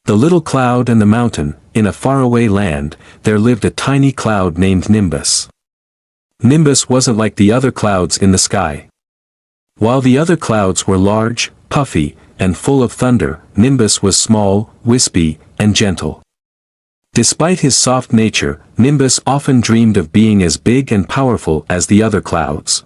The little cloud and the mountain. In a faraway land, there lived a tiny cloud named Nimbus. Nimbus wasn't like the other clouds in the sky. While the other clouds were large, puffy, and full of thunder, Nimbus was small, wispy, and gentle. Despite his soft nature, Nimbus often dreamed of being as big and powerful as the other clouds.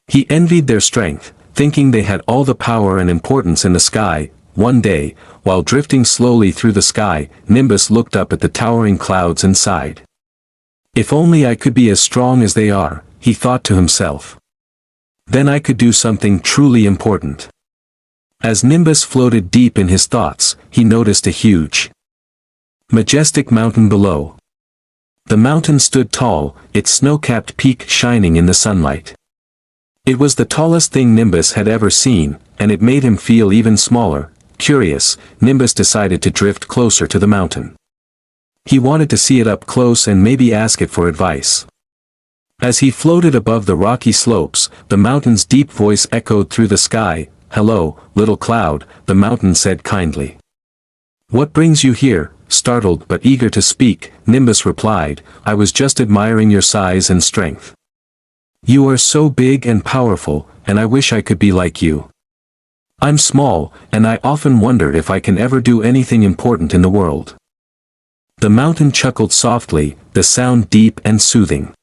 He envied their strength, thinking they had all the power and importance in the sky. One day, while drifting slowly through the sky, Nimbus looked up at the towering clouds and sighed. "If only I could be as strong as they are," he thought to himself. "Then I could do something truly important." As Nimbus floated deep in his thoughts, he noticed a huge, majestic mountain below. The mountain stood tall, its snow-capped peak shining in the sunlight. It was the tallest thing Nimbus had ever seen, and it made him feel even smaller. Curious, Nimbus decided to drift closer to the mountain. He wanted to see it up close and maybe ask it for advice. As he floated above the rocky slopes, the mountain's deep voice echoed through the sky. "Hello, little cloud," the mountain said kindly. "What brings you here?" Startled but eager to speak, Nimbus replied, "I was just admiring your size and strength. You are so big and powerful, and I wish I could be like you. I'm small, and I often wonder if I can ever do anything important in the world." The mountain chuckled softly, the sound deep and soothing.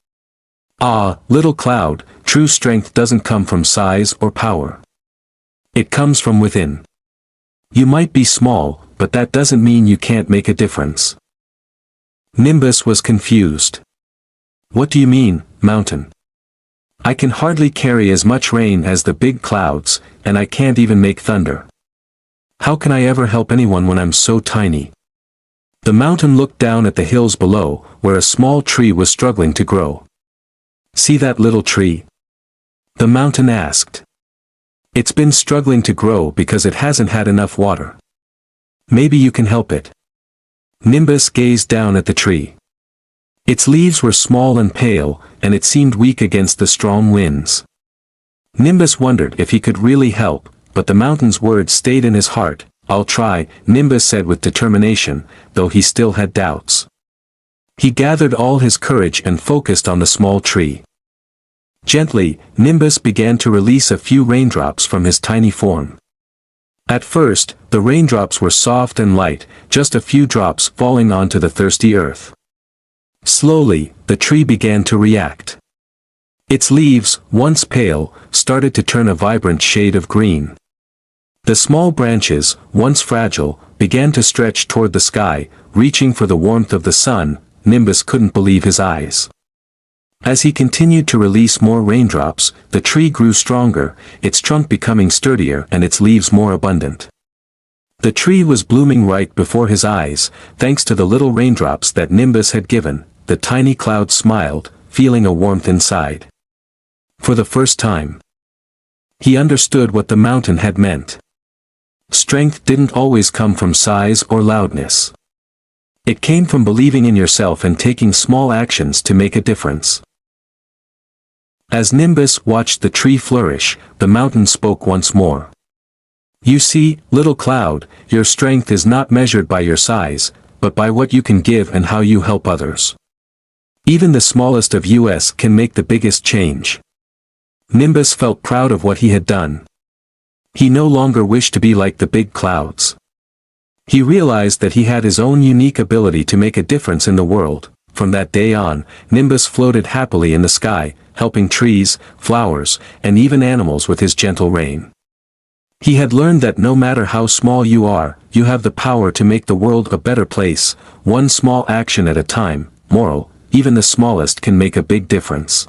"Ah, little cloud, true strength doesn't come from size or power. It comes from within. You might be small, but that doesn't mean you can't make a difference." Nimbus was confused. "What do you mean, mountain? I can hardly carry as much rain as the big clouds, and I can't even make thunder. How can I ever help anyone when I'm so tiny?" The mountain looked down at the hills below, where a small tree was struggling to grow. "See that little tree?" the mountain asked. "It's been struggling to grow because it hasn't had enough water. Maybe you can help it." Nimbus gazed down at the tree. Its leaves were small and pale, and it seemed weak against the strong winds. Nimbus wondered if he could really help, but the mountain's words stayed in his heart. "I'll try," Nimbus said with determination, though he still had doubts. He gathered all his courage and focused on the small tree. Gently, Nimbus began to release a few raindrops from his tiny form. At first, the raindrops were soft and light, just a few drops falling onto the thirsty earth. Slowly, the tree began to react. Its leaves, once pale, started to turn a vibrant shade of green. The small branches, once fragile, began to stretch toward the sky, reaching for the warmth of the sun. Nimbus couldn't believe his eyes. As he continued to release more raindrops, the tree grew stronger, its trunk becoming sturdier and its leaves more abundant. The tree was blooming right before his eyes, thanks to the little raindrops that Nimbus had given. The tiny cloud smiled, feeling a warmth inside. For the first time, he understood what the mountain had meant. Strength didn't always come from size or loudness. It came from believing in yourself and taking small actions to make a difference. As Nimbus watched the tree flourish, the mountain spoke once more. "You see, little cloud, your strength is not measured by your size, but by what you can give and how you help others. Even the smallest of us can make the biggest change." Nimbus felt proud of what he had done. He no longer wished to be like the big clouds. He realized that he had his own unique ability to make a difference in the world. From that day on, Nimbus floated happily in the sky, helping trees, flowers, and even animals with his gentle rain. He had learned that no matter how small you are, you have the power to make the world a better place, one small action at a time. Moral: even the smallest can make a big difference.